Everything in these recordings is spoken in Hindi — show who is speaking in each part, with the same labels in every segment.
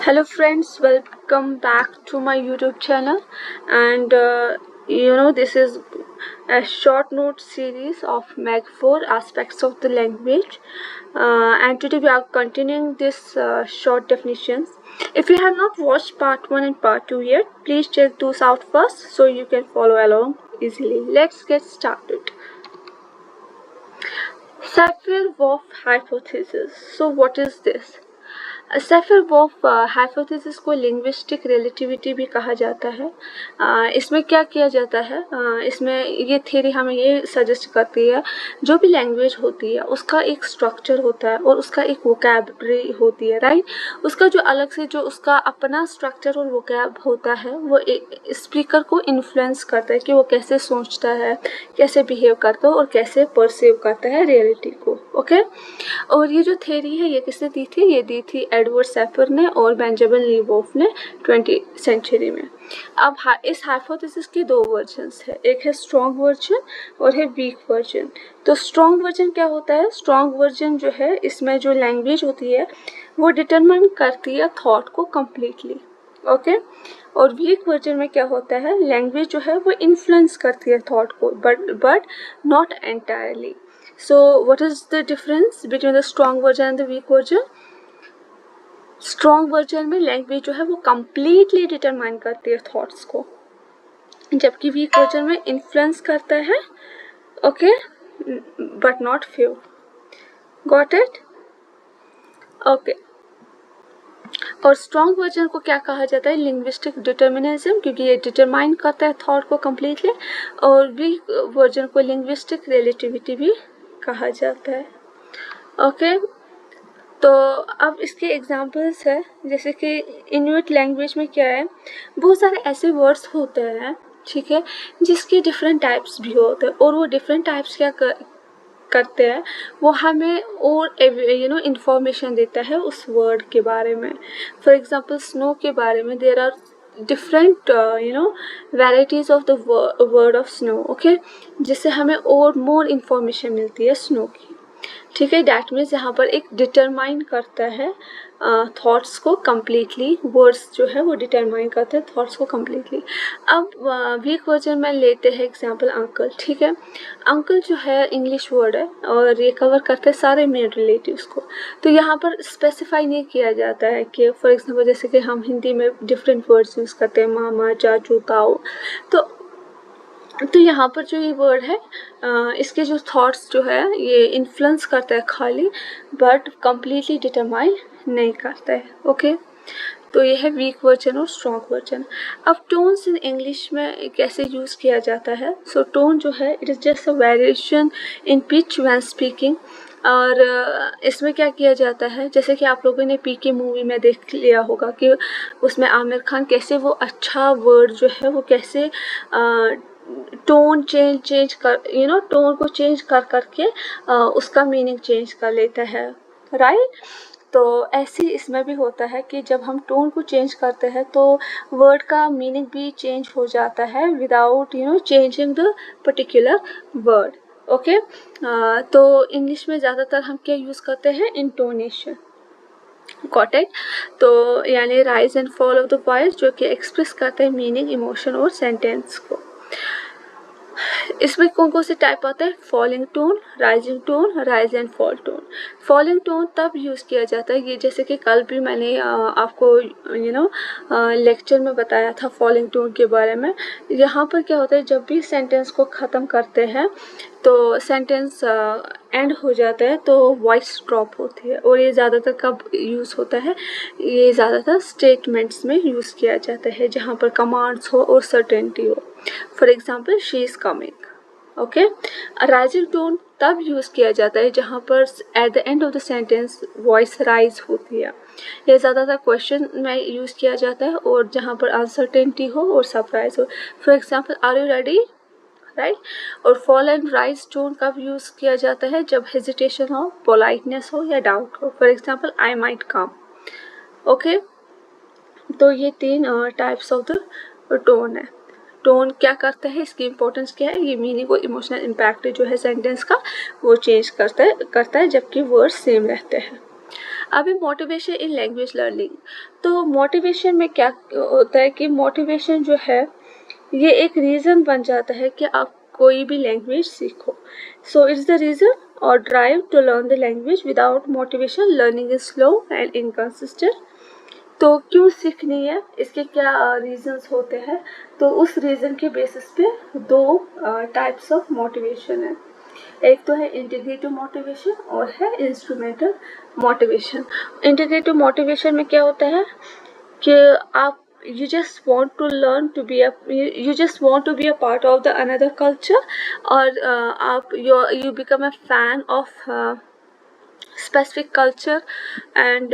Speaker 1: Hello friends, welcome back to my YouTube channel. And this is a short note series of Mag 4 aspects of the language. And today we are continuing this short definitions. If you have not watched part 1 and part 2 yet, please check those out first so you can follow along easily. Let's get started. Sapir-Whorf hypothesis. So what is this? Safer-wolf hypothesis को लिंग्विस्टिक रिलेटिविटी भी कहा जाता है। इसमें क्या किया जाता है, इसमें ये थ्योरी हमें ये सजेस्ट करती है जो भी लैंग्वेज होती है उसका एक स्ट्रक्चर होता है और उसका एक वोकैबुलरी होती है, राइट। उसका जो अलग से जो उसका अपना स्ट्रक्चर और वोकैब होता है वो स्पीकर को इन्फ्लुएंस करता है कि वो कैसे सोचता है, कैसे बिहेव करता है और कैसे परसीव करता है रियलिटी को। ओके, और ये जो थ्योरी है ये किसने दी थी? ये दी थी एडवर्ड सेफर ने और बेंजामिन ली वोल्फ ने 20th सेंचुरी में। अब इस हाइपोथेसिस के दो वर्जन्स है, एक है स्ट्रॉन्ग वर्जन और है वीक वर्जन। तो स्ट्रॉन्ग वर्जन क्या होता है? स्ट्रॉन्ग वर्जन जो है इसमें जो लैंग्वेज होती है वो डिटरमाइन करती है थॉट को कम्प्लीटली, ओके। और वीक वर्जन में क्या होता है? लैंग्वेज जो है वो इन्फ्लुएंस करती है थॉट को but not entirely. So what is the difference between the strong version and the weak version? Strong version में लैंग्वेज जो है वो कम्प्लीटली डिटरमाइन करती है थॉट्स को, जबकि वीक वर्जन में इन्फ्लुएंस करता है, okay, but not few. Got it? Okay. और स्ट्रॉन्ग वर्जन को क्या कहा जाता है? लिंग्विस्टिक डिटर्मिनिज्म, क्योंकि ये डिटरमाइन करता है थॉट को कम्प्लीटली। और वीक वर्जन को लिंग्विस्टिक रिलेटिविटी भी कहा जाता है, ओके। तो अब इसके एग्जांपल्स है, जैसे कि इनुइट लैंग्वेज में क्या है, बहुत सारे ऐसे वर्ड्स होते हैं, ठीक है, जिसके डिफरेंट टाइप्स भी होते हैं और वो डिफरेंट टाइप्स क्या करते हैं, वो हमें और इंफॉर्मेशन देता है उस वर्ड के बारे में। फॉर एग्जांपल स्नो के बारे में there are different varieties of the word of snow, okay, जिससे हमें और मोर इंफॉर्मेशन मिलती है स्नो की, ठीक है। डैट मीन्स यहाँ पर एक डिटरमाइन करता है थॉट्स को कम्प्लीटली, वर्ड्स जो है वो डिटरमाइन करते हैं थॉट्स को कम्प्लीटली। अब वीक वर्जन में लेते हैं एग्जांपल अंकल, ठीक है। अंकल जो है इंग्लिश वर्ड है और ये कवर करते हैं सारे मेल रिलेटिव्स को। तो यहाँ पर स्पेसिफाई नहीं किया जाता है कि फॉर एग्जांपल जैसे कि हम हिंदी में डिफरेंट वर्ड्स यूज़ करते हैं, मामा, चाचू, ताऊ। तो यहाँ पर जो ये वर्ड है इसके जो थॉट्स जो है ये इन्फ्लुएंस करता है खाली, बट कम्प्लीटली डिटरमाइन नहीं करता है, ओके। तो ये है वीक वर्जन और स्ट्रॉन्ग वर्जन। अब टोन्स इन इंग्लिश में कैसे यूज़ किया जाता है? सो टोन जो है it is just a variation in pitch when speaking. और इसमें क्या किया जाता है, जैसे कि आप लोगों ने पीके मूवी में देख लिया होगा कि उसमें आमिर खान कैसे वो अच्छा वर्ड जो है वो कैसे टोन चेंज कर टोन को चेंज कर करके उसका मीनिंग चेंज कर लेता है, राइट। तो ऐसे इसमें भी होता है कि जब हम टोन को चेंज करते हैं तो वर्ड का मीनिंग भी चेंज हो जाता है without changing the particular word, okay. तो इंग्लिश में ज़्यादातर हम क्या यूज़ करते हैं? Intonation, got it. तो यानी rise and fall of the voice जो कि एक्सप्रेस करते हैं मीनिंग, इमोशन और सेंटेंस को। इसमें कौन कौन से टाइप आते हैं? Falling tone, rising tone, rise and fall tone. Falling tone तब यूज़ किया जाता है, ये जैसे कि कल भी मैंने आपको लेक्चर में बताया था फॉलिंग टोन के बारे में। यहाँ पर क्या होता है, जब भी सेंटेंस को ख़त्म करते हैं तो सेंटेंस एंड हो जाता है तो वॉइस ड्रॉप होती है। और ये ज़्यादातर कब यूज़ होता है? ये ज़्यादातर स्टेटमेंट्स में यूज़ किया जाता है जहाँ पर कमांड्स हो और सर्टेनिटी हो। For example she is coming, okay. Rising tone तब यूज़ किया जाता है जहाँ पर at the end of the sentence voice rise होती है। ये ज़्यादातर क्वेश्चन में यूज़ किया जाता है और जहाँ पर अनसर्टेनिटी हो और सरप्राइज हो। For example are you ready, right. और फॉल एंड राइज टोन कब यूज़ किया जाता है? जब हेजिटेशन हो, पोलाइटनेस हो या डाउट हो। For example I might come, okay. तो ये तीन टाइप्स ऑफ द टोन है। टोन क्या करता है, इसकी इंपॉर्टेंस क्या है? ये मीनिंग और इमोशनल इम्पैक्ट जो है सेंटेंस का वो चेंज करता है जबकि वर्ड सेम रहते हैं। अभी मोटिवेशन इन लैंग्वेज लर्निंग, तो मोटिवेशन में क्या होता है कि मोटिवेशन जो है ये एक रीज़न बन जाता है कि आप कोई भी लैंग्वेज सीखो. So it's the reason or drive to learn the language. Without motivation learning is slow and inconsistent. तो क्यों सीखनी है, इसके क्या रीजंस होते हैं, तो उस रीज़न के बेसिस पे दो टाइप्स ऑफ मोटिवेशन है. एक तो है इंटीग्रेटिव मोटिवेशन और है इंस्ट्रूमेंटल मोटिवेशन. इंटीग्रेटिव मोटिवेशन में क्या होता है कि आप you just want to learn to be a you just want to be a part of the another culture, और आप you become a fan of specific culture and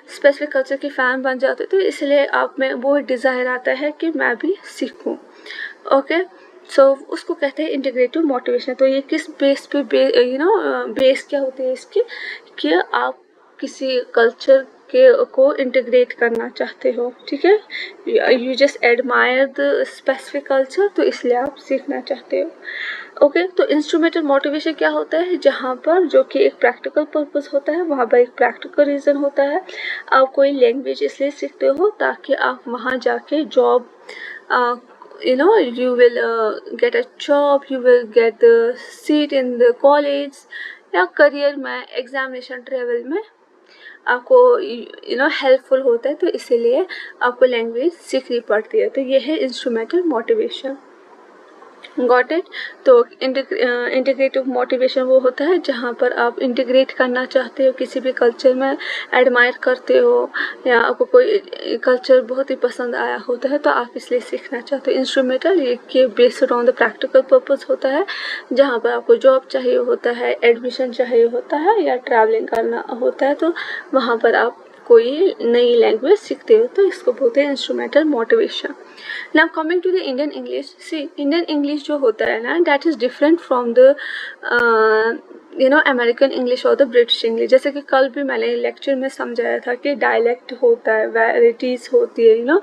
Speaker 1: specific culture के फ़ैन बन जाते, तो इसलिए आप में वो डिज़ायर आता है कि मैं भी सीखूं. ओके, सो उसको कहते हैं इंटीग्रेटिव मोटिवेशन. तो ये किस बेस पे बेस क्या होती है इसकी, कि आप किसी कल्चर को इंटीग्रेट करना चाहते हो. ठीक है, you just admire the specific culture, तो इसलिए आप सीखना चाहते हो. ओके, तो इंस्ट्रूमेंटल मोटिवेशन क्या होता है, जहाँ पर जो कि एक प्रैक्टिकल पर्पस होता है, वहाँ पर एक प्रैक्टिकल रीज़न होता है. आप कोई लैंग्वेज इसलिए सीखते हो ताकि आप वहाँ जाके job you will get a job, you will get the seat in the college, या करियर में एग्जामिनेशन ट्रेवल में आपको हेल्पफुल होता है, तो इसीलिए आपको लैंग्वेज सीखनी पड़ती है. तो ये है इंस्ट्रूमेंटल मोटिवेशन. Got it. तो इंटीग्रेटिव मोटिवेशन वो होता है जहाँ पर आप इंटीग्रेट करना चाहते हो किसी भी कल्चर में, एडमायर करते हो, या आपको कोई कल्चर बहुत ही पसंद आया होता है तो आप इसलिए सीखना चाहते हो. इंस्ट्रूमेंटल ये कि based on the practical purpose होता है, जहाँ पर आपको जॉब चाहिए होता है, एडमिशन चाहिए होता है, या ट्रैवलिंग करना होता है, तो वहाँ पर आप कोई नई लैंग्वेज सीखते हो, तो इसको बोलते हैं instrumental motivation. Now coming to the Indian English. See, Indian English जो होता है ना, that is different from the American English और द ब्रिटिश इंग्लिश. जैसे कि कल भी मैंने लेक्चर में समझाया था कि डायलेक्ट होता है, वैराइटीज़ होती है,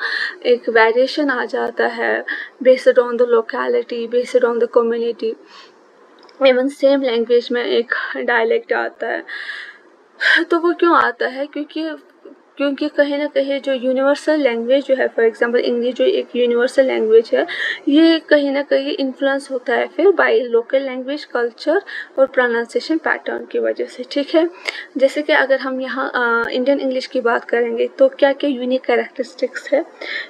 Speaker 1: एक वेरिएशन आ जाता है based on the locality, based on the community. Even same language में एक डायलेक्ट आता है. तो वो क्यों आता है, क्योंकि कहीं ना कहीं जो यूनिवर्सल लैंग्वेज जो है, फॉर एग्जांपल इंग्लिश जो एक यूनिवर्सल लैंग्वेज है, ये कहीं ना कहीं इन्फ्लुएंस होता है फिर बाय लोकल लैंग्वेज, कल्चर और प्रोनाउंसिएशन पैटर्न की वजह से. ठीक है, जैसे कि अगर हम यहाँ इंडियन इंग्लिश की बात करेंगे तो क्या क्या यूनिक कैरेक्टरिस्टिक्स है.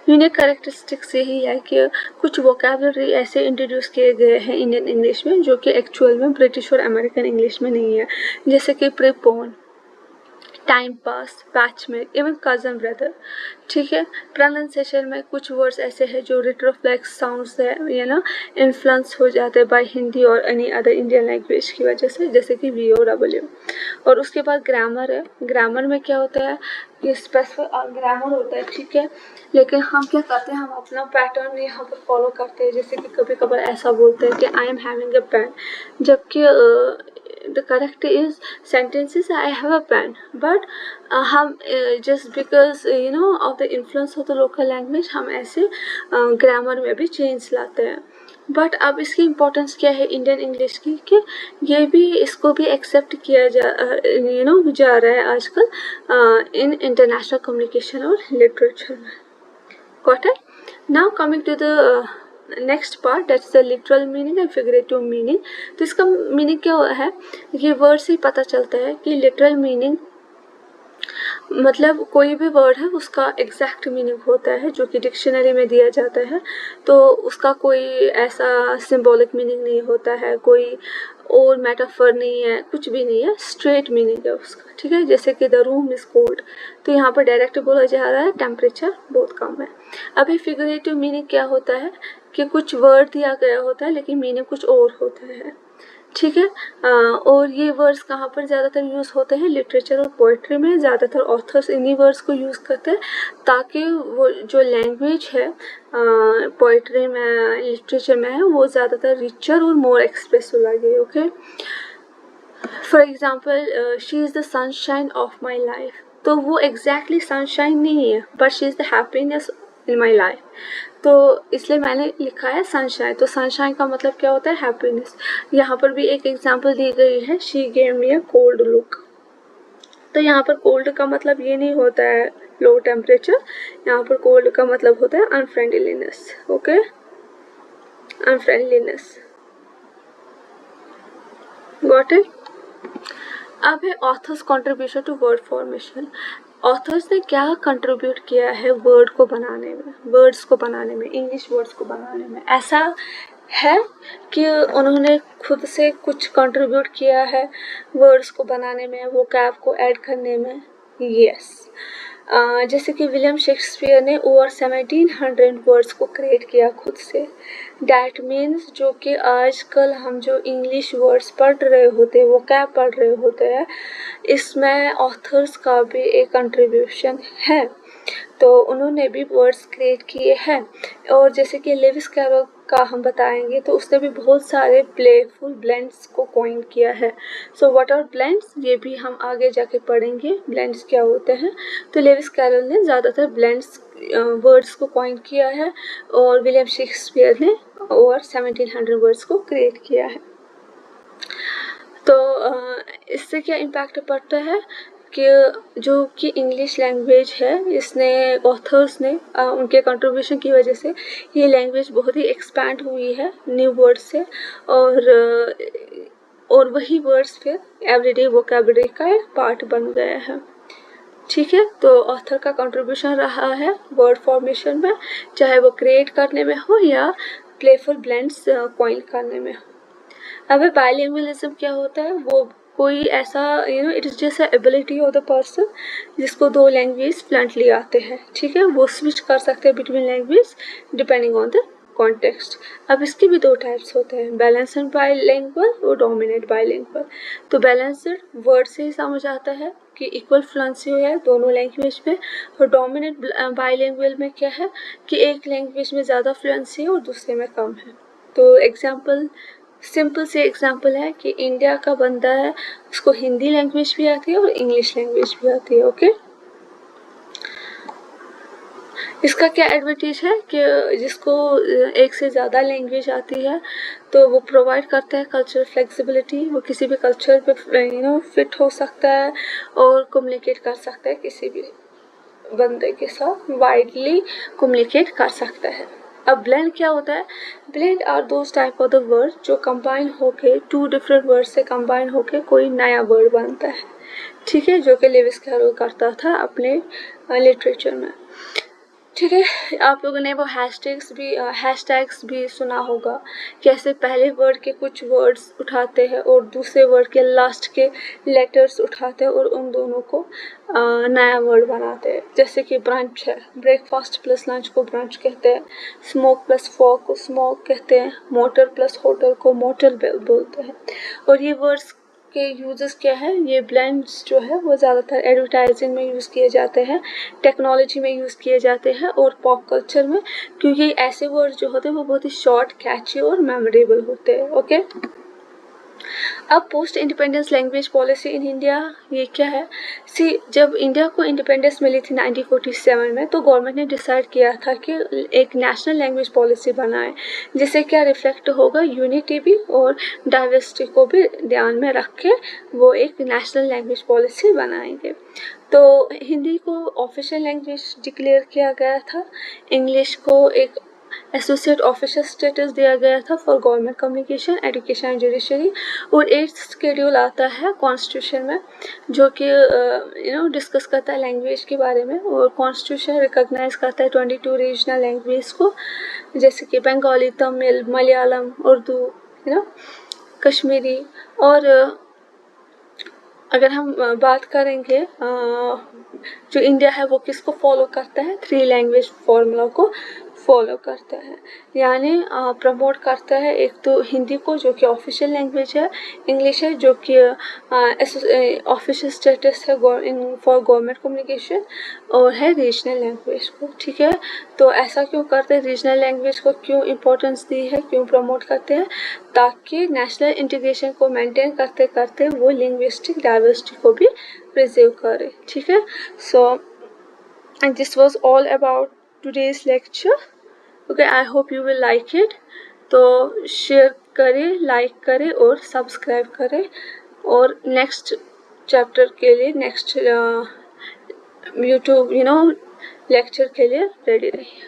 Speaker 1: यूनिक कैरेक्टरिस्टिक्स यही है कि कुछ वोकैबुलरी ऐसे इंट्रोड्यूस किए गए हैं इंडियन इंग्लिश में जो कि एक्चुअल में ब्रिटिश और अमेरिकन इंग्लिश में नहीं है. जैसे कि prepone, time pass, batchmate, even cousin brother. ठीक है, प्रोनाउंसिएशन में कुछ वर्ड्स ऐसे हैं जो रिट्रोफ्लेक्स साउंड्स है इन्फ्लुएंस हो जाते हैं बाय हिंदी और एनी अदर इंडियन लैंग्वेज की वजह से, जैसे कि वी ओ डब्ल्यू. और उसके बाद ग्रामर है. ग्रामर में क्या होता है, ये स्पेसिफिक ग्रामर होता है. ठीक है, लेकिन हम क्या करते हैं, हम अपना पैटर्न यहाँ पर फॉलो करते हैं. जैसे कि कभी कभार ऐसा बोलते हैं कि I am having a pen, जबकि the correct is sentences I have a pen, but हम just because of the influence of the local language हम ऐसे ग्रामर में भी चेंज लाते हैं. बट अब इसकी इम्पोर्टेंस क्या है इंडियन इंग्लिश की, कि ये भी इसको भी एक्सेप्ट किया जा रहा है आजकल इन इंटरनेशनल कम्युनिकेशन और लिटरेचर में. Got it. Now coming to the next part, that's the literal meaning and figurative meaning. तो इसका मीनिंग क्या है, ये वर्ड से ही पता चलता है कि लिटरल मीनिंग मतलब कोई भी वर्ड है उसका एग्जैक्ट मीनिंग होता है जो कि डिक्शनरी में दिया जाता है, तो उसका कोई ऐसा सिंबॉलिक मीनिंग नहीं होता है, कोई और मेटाफर नहीं है, कुछ भी नहीं है, स्ट्रेट मीनिंग है उसका. ठीक है, जैसे कि द रूम इज कोल्ड, तो यहाँ पर डायरेक्ट बोला जा रहा है टेम्परेचर बहुत कम है. अभी फिगरेटिव मीनिंग क्या होता है कि कुछ वर्ड दिया गया होता है लेकिन मीनिंग कुछ और होता है. ठीक है, और ये वर्ड्स कहाँ पर ज़्यादातर यूज़ होते हैं, लिटरेचर और पोइट्री में. ज़्यादातर ऑथर्स इन्हीं वर्ड्स को यूज़ करते हैं ताकि वो जो लैंग्वेज है पोइट्री में, लिटरेचर में है, वो ज़्यादातर रिचर और मोर एक्सप्रेसिव लगे. Okay, for example she is the sunshine of my life, तो वो एग्जैक्टली सनशाइन नहीं है, but she is the happiness in my life, तो इसलिए मैंने लिखा है सनशाइन. तो सनशाइन का मतलब क्या होता है, हैप्पीनेस. यहाँ पर भी एक एग्जांपल दी गई है, she gave me a cold look. तो यहाँ पर कोल्ड का मतलब ये नहीं होता है लो टेम्परेचर, यहाँ पर कोल्ड का मतलब होता है unfriendliness. Okay, unfriendliness. Got it. अब है authors contribution to word formation. Authors ने क्या कंट्रीब्यूट किया है वर्ड को बनाने में, वर्ड्स को बनाने में, इंग्लिश वर्ड्स को बनाने में. ऐसा है कि उन्होंने खुद से कुछ कंट्रीब्यूट किया है वर्ड्स को बनाने में, वो कैब को ऐड करने में. यस. जैसे कि विलियम शेक्सपियर ने ओवर 1700 वर्ड्स को क्रिएट किया खुद से. डैट मीन्स जो कि आजकल हम जो इंग्लिश वर्ड्स पढ़ रहे होते हैं, वो क्या पढ़ रहे होते हैं, इसमें ऑथर्स का भी एक कंट्रीब्यूशन है. तो उन्होंने भी वर्ड्स क्रिएट किए हैं. और जैसे कि लेविस कैरोल का हम बताएंगे तो उसने भी बहुत सारे प्लेफुल ब्लेंड्स को कॉइन किया है. सो व्हाट आर ब्लेंड्स, ये भी हम आगे जाके पढ़ेंगे ब्लेंड्स क्या होते हैं. तो लेविस कैरोल ने ज़्यादातर ब्लेंड्स वर्ड्स को कॉइन किया है और विलियम शेक्सपियर ने ओवर 1700 वर्ड्स को क्रिएट किया है. तो इससे क्या इम्पैक्ट पड़ता है कि जो कि इंग्लिश लैंग्वेज है, इसने ऑथर्स ने उनके कंट्रीब्यूशन की वजह से ये लैंग्वेज बहुत ही एक्सपैंड हुई है न्यू वर्ड से. और वही वर्ड्स फिर एवरीडे वोकैबुलरी का एक पार्ट बन गया है. ठीक है, तो ऑथर का कंट्रीब्यूशन रहा है वर्ड फॉर्मेशन में, चाहे वो क्रिएट करने में हो या प्लेफुल ब्लेंड्स कॉइन करने में हो. अब बाइलिंगुअलिज्म क्या होता है, वो कोई ऐसा it is just ability of the person जिसको दो लैंग्वेज फ्लुएंटली आते हैं. ठीक है, वो स्विच कर सकते हैं between language depending on the context. अब इसके भी दो टाइप्स होते हैं, बैलेंस्ड बाइलिंगुअल और डोमिनेंट बाइलिंगुअल. तो बैलेंस्ड वर्ड से ही समझ आता है कि इक्वल फ्लुएंसी है दोनों लैंग्वेज में. और डोमिनेंट बाइलिंगुअल में क्या है कि एक लैंग्वेज में ज़्यादा फ्लुएंसी है और दूसरे में कम है. तो एग्जाम्पल, सिंपल से एग्जांपल है कि इंडिया का बंदा है, उसको हिंदी लैंग्वेज भी आती है और इंग्लिश लैंग्वेज भी आती है. ओके, इसका क्या एडवांटेज है कि जिसको एक से ज़्यादा लैंग्वेज आती है तो वो प्रोवाइड करता है कल्चरल फ्लेक्सिबिलिटी. वो किसी भी कल्चर पे फिट हो सकता है और कम्युनिकेट कर सकता है, किसी भी बंदे के साथ वाइडली कम्युनिकेट कर सकता है. अब ब्लेंड क्या होता है, blend are those type of the word जो कंबाइन होके टू डिफरेंट वर्ड से कंबाइन होके कोई नया वर्ड बनता है. ठीक है, जो कि लेविस कैरोल करता था अपने लिटरेचर में. ठीक है, आप लोगों ने वो हैशटैग्स भी सुना होगा, कैसे पहले वर्ड के कुछ वर्ड्स उठाते हैं और दूसरे वर्ड के लास्ट के लेटर्स उठाते हैं और उन दोनों को नया वर्ड बनाते हैं. जैसे कि ब्रंच है, ब्रेकफास्ट प्लस लंच को ब्रंच कहते हैं. स्मोक प्लस फॉग को स्मोक कहते हैं. मोटर प्लस होटल को मोटर बोलते हैं. और ये वर्ड्स के यूजेस क्या है, ये ब्लेंड्स जो है वो ज़्यादातर एडवर्टाइजिंग में यूज़ किए जाते हैं, टेक्नोलॉजी में यूज़ किए जाते हैं और पॉप कल्चर में, क्योंकि ऐसे वर्ड जो होते हैं वो बहुत ही शॉर्ट, कैची और मेमोरेबल होते हैं. ओके, अब post independence language policy in India ये क्या है. जब इंडिया को इंडिपेंडेंस मिली थी 1947 में, तो गवर्नमेंट ने डिसाइड किया था कि एक नेशनल लैंग्वेज पॉलिसी बनाए जिससे क्या रिफ्लेक्ट होगा यूनिटी भी और डाइवर्सिटी को भी ध्यान में रख के वो एक नेशनल लैंग्वेज पॉलिसी बनाएंगे. तो हिंदी को ऑफिशियल लैंग्वेज डिक्लेयर किया गया था, इंग्लिश को एक एसोसिएट ऑफिशियल स्टेटस दिया गया था for government communication, education and judiciary. और 8th शेड्यूल आता है कॉन्स्टिट्यूशन में जो कि डिस्कस करता है लैंग्वेज के बारे में. और कॉन्स्टिट्यूशन रिकॉग्नाइज करता है 22 रीजनल लैंग्वेज को, जैसे कि बंगाली, तमिल, मलयालम, उर्दू, कश्मीरी. और अगर हम बात करेंगे जो इंडिया है वो किसको फॉलो करता है, 3 लैंग्वेज फॉर्मूला को फॉलो करता है, यानी प्रमोट करता है एक तो हिंदी को जो कि ऑफिशियल लैंग्वेज है, इंग्लिश है जो कि ऑफिशियल स्टेटस है फॉर गवर्नमेंट कम्युनिकेशन, और है रीजनल लैंग्वेज को. ठीक है, तो ऐसा क्यों करते हैं, रीजनल लैंग्वेज को क्यों इम्पोर्टेंस दी है, क्यों प्रमोट करते हैं, ताकि नेशनल इंटीग्रेशन को मेंटेन करते करते वो लिंग्विस्टिक डाइवर्सिटी को भी प्रिजर्व करे. ठीक है, so this was all about today's lecture. Okay, I hope you will like it. तो शेयर करें, लाइक करें और सब्सक्राइब करें. और नेक्स्ट चैप्टर के लिए, नेक्स्ट यूट्यूब लेक्चर के लिए रेडी रहिए।